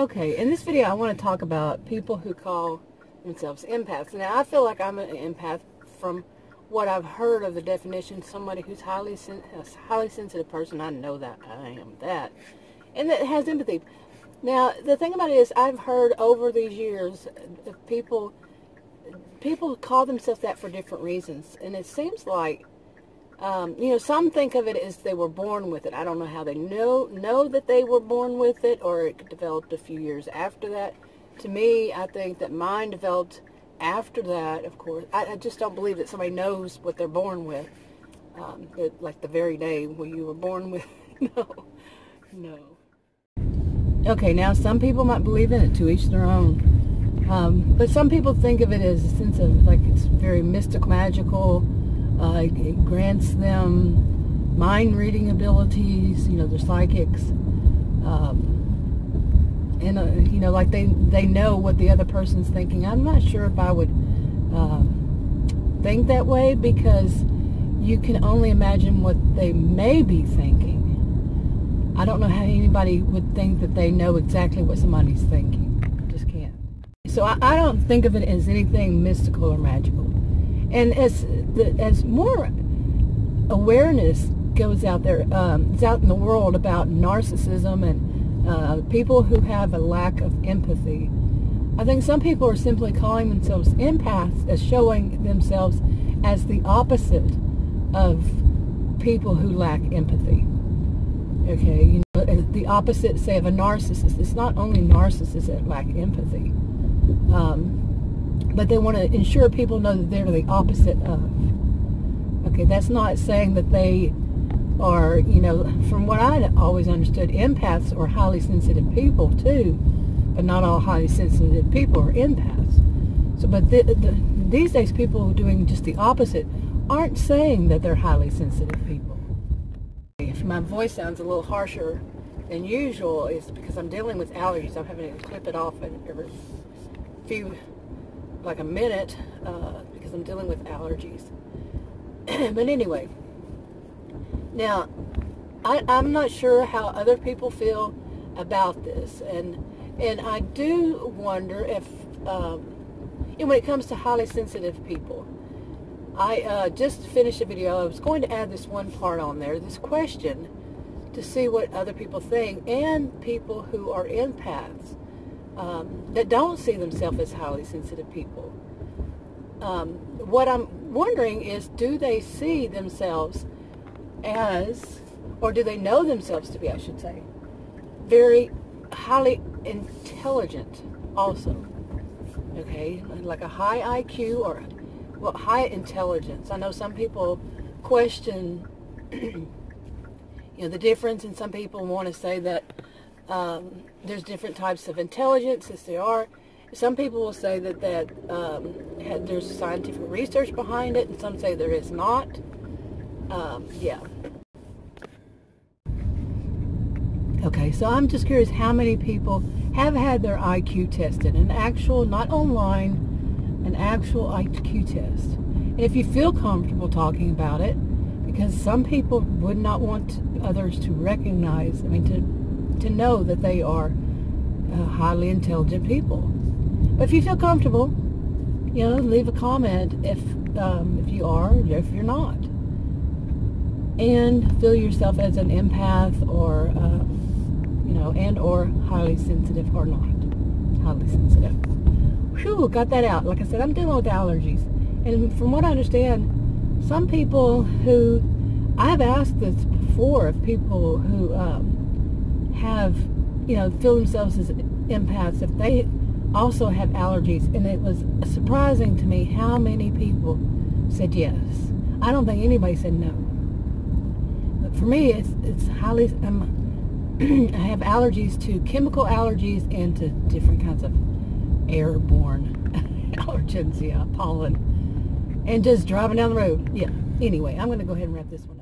Okay, in this video I want to talk about people who call themselves empaths. Now, I feel like I'm an empath from what I've heard of the definition. Somebody who's a highly sensitive person. I know that. I am that. And that has empathy. Now, the thing about it is, I've heard over these years of people call themselves that for different reasons. And it seems like, some think of it as they were born with it. I don't know how they know that they were born with it, or it developed a few years after that. To me, I think that mine developed after that, of course. I just don't believe that somebody knows what they're born with, like the very day when you were born with. No. Okay, now some people might believe in it, to each their own. But some people think of it as a sense of, like, it's very mystical, magical. It grants them mind-reading abilities. They're psychics. Like they know what the other person's thinking. I'm not sure if I would think that way, because you can only imagine what they may be thinking. I don't know how anybody would think that they know exactly what somebody's thinking. I just can't. So I don't think of it as anything mystical or magical. And as more awareness goes out there, it's out in the world about narcissism and people who have a lack of empathy, I think some people are simply calling themselves empaths, as showing themselves as the opposite of people who lack empathy. Okay, the opposite, say, of a narcissist. It's not only narcissists that lack empathy, but they want to ensure people know that they're the opposite of. Okay, that's not saying that they are, from what I always understood, empaths are highly sensitive people too, but not all highly sensitive people are empaths. So, but these days, people doing just the opposite aren't saying that they're highly sensitive people. If my voice sounds a little harsher than usual, it's because I'm dealing with allergies. I'm having to clip it off every few, like a minute, because I'm dealing with allergies. But anyway, now, I'm not sure how other people feel about this, and I do wonder if, when it comes to highly sensitive people, I just finished a video. I was going to add this one part on there, this question, to see what other people think, and people who are empaths that don't see themselves as highly sensitive people. What I'm wondering is, do they see themselves as, or do they know themselves to be, I should say, very highly intelligent also? Okay, like a high IQ or, well, high intelligence. I know some people question, the difference, and some people want to say that there's different types of intelligence, as there are. Some people will say that there's scientific research behind it, and some say there is not. Yeah. Okay, so I'm just curious how many people have had their IQ tested, an actual, not online, an actual IQ test. And if you feel comfortable talking about it, because some people would not want others to recognize, to know that they are highly intelligent people. But if you feel comfortable, leave a comment if you are, or if you're not. And feel yourself as an empath, or, and or highly sensitive, or not highly sensitive. Whew, got that out. Like I said, I'm dealing with allergies. And from what I understand, some people who, I've asked this before, of people who have, feel themselves as empaths, if they also have allergies, and it was surprising to me how many people said yes. I don't think anybody said no. But for me, it's highly, I have allergies to chemical allergies and to different kinds of airborne allergens, pollen, and just driving down the road. Yeah, anyway, I'm going to go ahead and wrap this one up.